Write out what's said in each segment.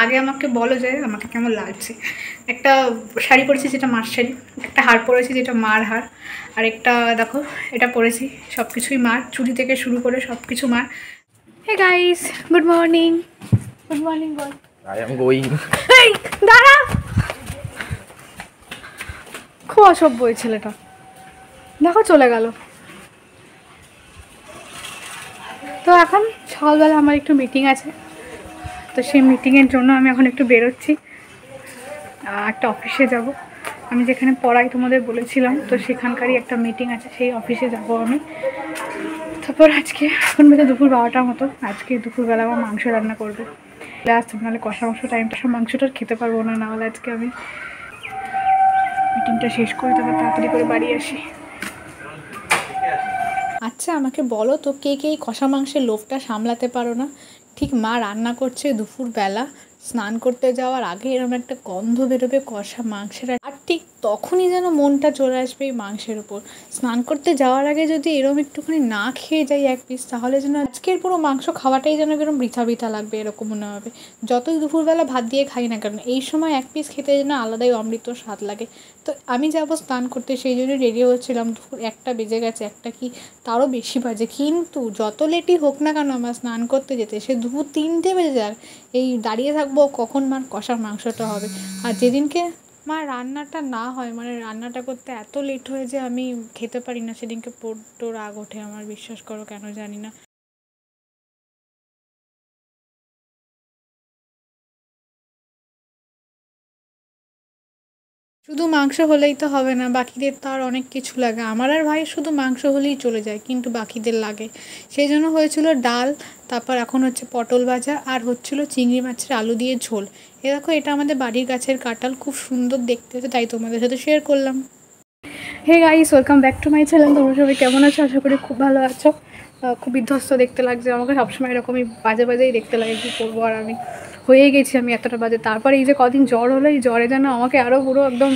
আগে আমাকে বলো যে আমাকে কেমন লাগছে। একটা শাড়ি পরেছি যেটা মার শাড়ি, একটা হার পরেছি যেটা মার হার, আর একটা দেখো এটা পরেছি সব কিছুই মার, চুড়ি থেকে শুরু করে সব কিছু মার। Hey guys, good morning. Good morning বল। I am going. এই দাঁড়া, খুব অসভ্য ওই ছেলেটা, দেখো চলে গেল। তো এখন সকালবেলা আমার একটু মিটিং আছে, তো সেই মিটিংয়ের জন্য আমি এখন একটু বেরোচ্ছি, একটা অফিসে যাব। আমি যেখানে পড়াই তোমাদের বলেছিলাম, তো সেখানকারই একটা মিটিং আছে, সেই অফিসে যাব আমি। তারপর আজকে এখন বেলা দুপুর 12টার মতো, আজকে দুপুরবেলা আমার মাংস রান্না করবে। লাস্ট নাহলে কষা মাংস টাইমটা সব মাংসটা খেতে পারবো না, নাহলে আজকে আমি মিটিংটা শেষ করে তারপর তাড়াতাড়ি করে বাড়ি আসি। আচ্ছা আমাকে বলো তো, কে কে এই কষা মাংসের লোভটা সামলাতে পারো না? ঠিক মা রান্না করছে দুপুরবেলা, স্নান করতে যাওয়ার আগে এরকম একটা গন্ধ বেরোবে কষা মাংসের, আর ঠিক তখনই যেন মনটা চলে আসবে এই মাংসের উপর। স্নান করতে যাওয়ার আগে যদি এরকম একটুখানি না খেয়ে যাই এক পিস, তাহলে যেন আজকের পুরো মাংস খাওয়াটাই যেন এরকম বৃথা বৃথা লাগবে, এরকম মনে হবে। যতই দুপুরবেলা ভাত দিয়ে খাই না কেন, এই সময় এক পিস খেতে যেন আলাদাই অমৃত স্বাদ লাগে। তো আমি যাবো স্নান করতে, সেই জন্য রেডি হচ্ছিলাম। দুপুর 1টা বেজে গেছে, একটা কি তারও বেশি বাজে, কিন্তু যত লেটই হোক না কেন আমার স্নান করতে যেতে, সে দুপুর 3টে বেজে যাক, এই দাঁড়িয়ে থাকবো কখন মার কষার মাংসটা হবে। আর যেদিনকে মা রান্নাটা না হয়, মানে রান্নাটা করতে এত লেট হয়ে যে আমি খেতে পারি না, সেদিনকে বড্ড রাগ ওঠে আমার, বিশ্বাস করো, কেন জানি না। শুধু মাংস হলেই তো হবে না, বাকিদের তো আর অনেক কিছু লাগে। আমার আর ভাই শুধু মাংস হলেই চলে যায়, কিন্তু বাকিদের লাগে। সেই জন্য হয়েছিল ডাল, তারপর এখন হচ্ছে পটল ভাজা, আর হচ্ছিল চিংড়ি মাছের আলু দিয়ে ঝোল। এ দেখো, এটা আমাদের বাড়ির গাছের কাঁঠাল, খুব সুন্দর দেখতে হয়েছে, তাই তোমাদের সাথে শেয়ার করলাম। Hey guys, welcome back to my channel. তোমরা সবাই কেমন আছো? আশা করি খুব ভালো আছো। খুব বিধ্বস্ত দেখতে লাগছে আমাকে, সবসময় এরকমই বাজে বাজেই দেখতে লাগে, কী করবো আর, আমি হয়ে গেছি আমি এতটা বাজে। তারপরে এই যে কদিন জ্বর হলো, এই জ্বরে যেন আমাকে আরও পুরো একদম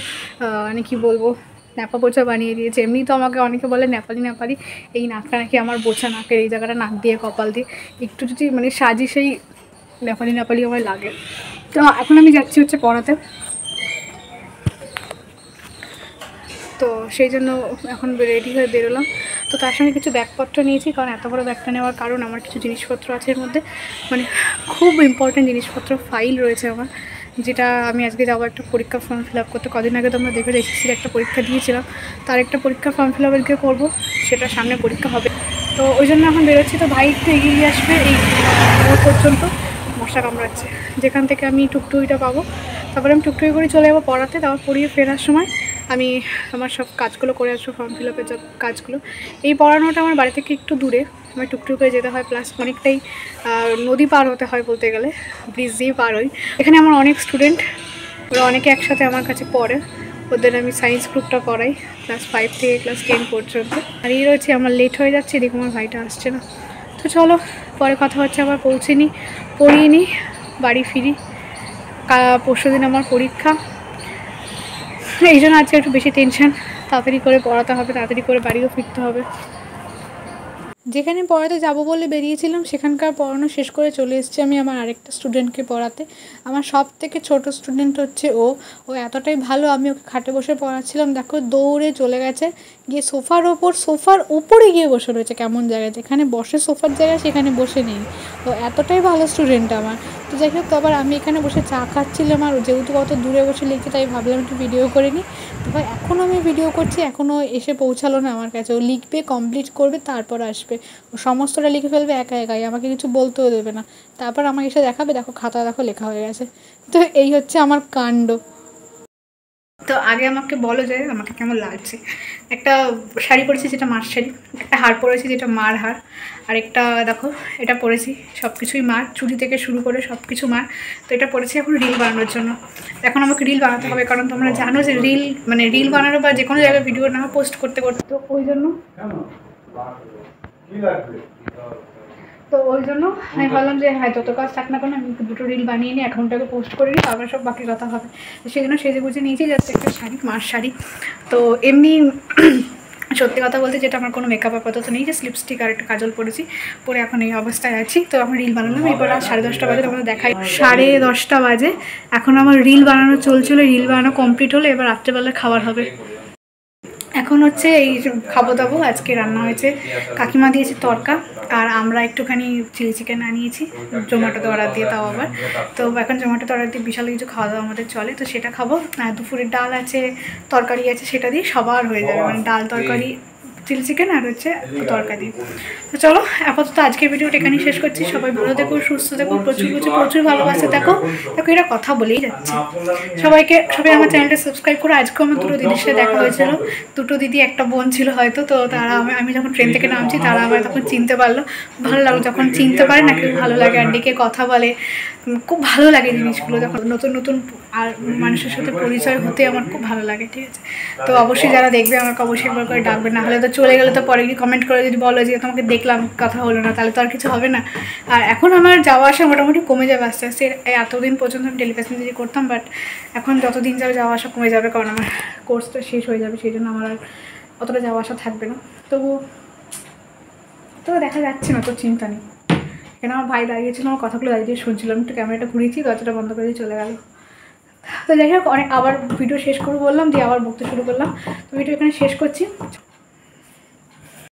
মানে কী বলবো, ন্যাপা পোছা বানিয়ে দিয়েছে। এমনি তো আমাকে অনেকে বলে নেপালি নেপালি, এই নাকটা নাকি আমার বোঝা, নাকের এই জায়গাটা নাক দিয়ে কপাল দিয়ে একটু যদি মানে সাজি, সেই নেপালি নেপালি আমার লাগে। তো এখন আমি যাচ্ছি হচ্ছে পড়াতে, তো সেই জন্য এখন রেডি হয়ে বেরোলাম। তো তার সঙ্গে কিছু ব্যাগপত্র নিয়েছি, কারণ এত বড় ব্যাগটা নেওয়ার কারণ আমার কিছু জিনিসপত্র আছে এর মধ্যে, মানে খুব ইম্পর্টেন্ট জিনিসপত্র, ফাইল রয়েছে আমার, যেটা আমি আজকে যাবো একটা পরীক্ষা ফর্ম ফিল আপ করতে। কদিন আগে তোমরা দেখে এসএসসির একটা পরীক্ষা দিয়েছিলাম, তার একটা পরীক্ষা ফর্ম ফিল আপকে করবো, সেটা সামনে পরীক্ষা হবে। তো ওই জন্য এখন বেরোচ্ছি। তো ভাই একটু এগিয়ে আসবে, এই মোড় পর্যন্ত মশা কামড়াচ্ছে, যেখান থেকে আমি টুকটুকিটা পাবো। তারপরে আমি টুকটুকি করে চলে যাবো পড়াতে, তারপর পড়িয়ে ফেরার সময় আমি আমার সব কাজগুলো করে আসবো, ফর্ম ফিল আপের সব কাজগুলো। এই পড়ানোটা আমার বাড়ি থেকে একটু দূরে, আমার টুকটুক করে যেতে হয়, প্লাস অনেকটাই নদী পার হতে হয়, বলতে গেলে ব্রিজ দিয়ে পার হই। এখানে আমার অনেক স্টুডেন্ট, ওরা অনেকে একসাথে আমার কাছে পড়ে, ওদের আমি সায়েন্স গ্রুপটা পড়াই, ক্লাস 5 থেকে ক্লাস 10 পর্যন্ত। আর এই রয়েছে, আমার লেট হয়ে যাচ্ছে, এদিকে আমার ভাইটা আসছে না। তো চলো পরে কথা হচ্ছে, আবার পৌঁছে নিই, পড়িয়ে নিই, বাড়ি ফিরি। পরশু দিন আমার পরীক্ষা, এই জন্য আজকে একটু বেশি টেনশন। তাড়াতাড়ি করে পড়াতে হবে, তাড়াতাড়ি করে বাড়িও ফিরতে হবে। যেখানে পড়াতে যাব বলে বেরিয়েছিলাম, সেখানকার পড়ানো শেষ করে চলে এসেছি আমি আমার আরেকটা স্টুডেন্টকে পড়াতে। আমার সব থেকে ছোটো স্টুডেন্ট হচ্ছে ও এতটাই ভালো, আমি ওকে খাটে বসে পড়াচ্ছিলাম, দেখো দৌড়ে চলে গেছে, গিয়ে সোফার উপরে গিয়ে বসে রয়েছে, কেমন জায়গায়, যেখানে বসে সোফার জায়গায় সেখানে বসে নেই। তো এতটাই ভালো স্টুডেন্ট আমার। তো যাই হোক, তো আবার আমি এখানে বসে চা খাচ্ছিলাম, আর যেহেতু কত দূরে বসে লিখছে, তাই ভাবলাম একটু ভিডিও করে নিই। তারপর এখনও আমি ভিডিও করছি, এখনও এসে পৌঁছালো না আমার কাছে। ও লিখবে, কমপ্লিট করবে, তারপর আসবে। ও সমস্তটা লিখে ফেলবে একা একাই, আমাকে কিছু বলতেও দেবে না। তারপর আমাকে এসে দেখাবে, দেখো খাতা দেখো লেখা হয়ে গেছে। তো এই হচ্ছে আমার কাণ্ড। তো আগে আমাকে বলো যে আমাকে কেমন লাগছে। একটা শাড়ি পরেছি যেটা মার শাড়ি, একটা হার পরেছি যেটা মার হার, আর একটা দেখো এটা পরেছি সব কিছুই মার, চুড়ি থেকে শুরু করে সব কিছু মার। তো এটা পরেছি এখন রিল বানানোর জন্য। এখন আমাকে রিল বানাতে হবে, কারণ তোমরা জানো যে রিল বানানো বা যে কোনো জায়গায় ভিডিও না পোস্ট করতে করতে, তো ওই জন্য আমি ভাবলাম যে হ্যাঁ, যত কাজ থাক না কেন আমি দুটো রিল বানিয়ে নিই, অ্যাকাউন্টটাকে পোস্ট করে নিই, তারপরে সব বাকি কথা হবে। তো সেই জন্য সেজে গুজে নিয়েছি, যাচ্ছে একটা শাড়ি, মার শাড়ি। তো এমনি সত্যি কথা বলতে যেটা আমার কোনো মেকআপ আপাতত নেই, যে লিপস্টিক আর একটা কাজল পরেছি, পরে এখন এই অবস্থায় আছি। তো এখন রিল বানালাম, এবার রাত 10:30 বাজে, তোমাদের দেখাই 10:30 বাজে। এখন আমার রিল বানানো চলছিল, রিল বানানো কমপ্লিট হলো, এবার রাত্রেবেলা খাবার হবে। এখন হচ্ছে এই খাবো দাবো। আজকে রান্না হয়েছে, কাকিমা দিয়েছে তরকা, আর আমরা একটুখানি চিলি চিকেন আনিয়েছি জোম্যাটোতে অর্ডার দিয়ে, তাও আবার। তো এখন জোম্যাটোতে অর্ডার দিয়ে বিশাল কিছু খাওয়া দাওয়া আমাদের চলে, তো সেটা খাবো। দুপুরের ডাল আছে, তরকারি আছে, সেটা দিয়ে সবার হয়ে যাবে, মানে ডাল তরকারি চিলি চিকেন আর হচ্ছে তরকারি। তো চলো আপাতত আজকের ভিডিওটা এখানেই শেষ করছি। সবাই ভালো দেখো, সুস্থ দেখো, প্রচুর প্রচুর প্রচুর ভালোবাসা দেখো। দেখো এটা কথা বলেই যাচ্ছে। সবাই আমার চ্যানেলটা সাবস্ক্রাইব করো। আজকেও আমার দুটো দিদির সাথে দেখা হয়েছিল, দুটো দিদি একটা বোন ছিল হয়তো। তো তারা আমি যখন ট্রেন থেকে নামছি তারা আমার তখন চিনতে পারলো। ভালো লাগলো যখন চিনতে পারে না, খুব ভালো লাগে, আর ডেকে কথা বলে, খুব ভালো লাগে জিনিসগুলো। যখন নতুন নতুন আর মানুষের সাথে পরিচয় হতে আমার খুব ভালো লাগে, ঠিক আছে। তো অবশ্যই যারা দেখবে আমাকে অবশ্যই একবার করে ডাকবে, না হলে তো চলে গেলে তো পরে গিয়ে কমেন্ট করে যদি বলো যে তোমাকে দেখলাম কথা হলো না, তাহলে তো আর কিছু হবে না। আর এখন আমার যাওয়া আসা মোটামুটি কমে যাবে আস্তে আস্তে। এতদিন পর্যন্ত আমি টেলিপ্যাসেঞ্জারি করতাম, বাট এখন যতদিন যাবে যাওয়া আসা কমে যাবে, কারণ আমার কোর্সটা শেষ হয়ে যাবে, সেই জন্য আমার আর অতটা যাওয়া আসা থাকবে না। তো দেখা যাচ্ছে না, তো চিন্তা নেই। কেন আমার ভাই দাঁড়িয়েছিল, আমার কথাগুলো দাঁড়িয়ে শুনছিলাম, একটু ক্যামেরাটা ঘুরিয়েছি, দরজাটা বন্ধ করে দিয়ে চলে গেল। তো যাই হোক, আবার ভিডিও শেষ করবো বললাম, দিয়ে আবার বকতে শুরু করলাম। তো ভিডিও এখানে শেষ করছি।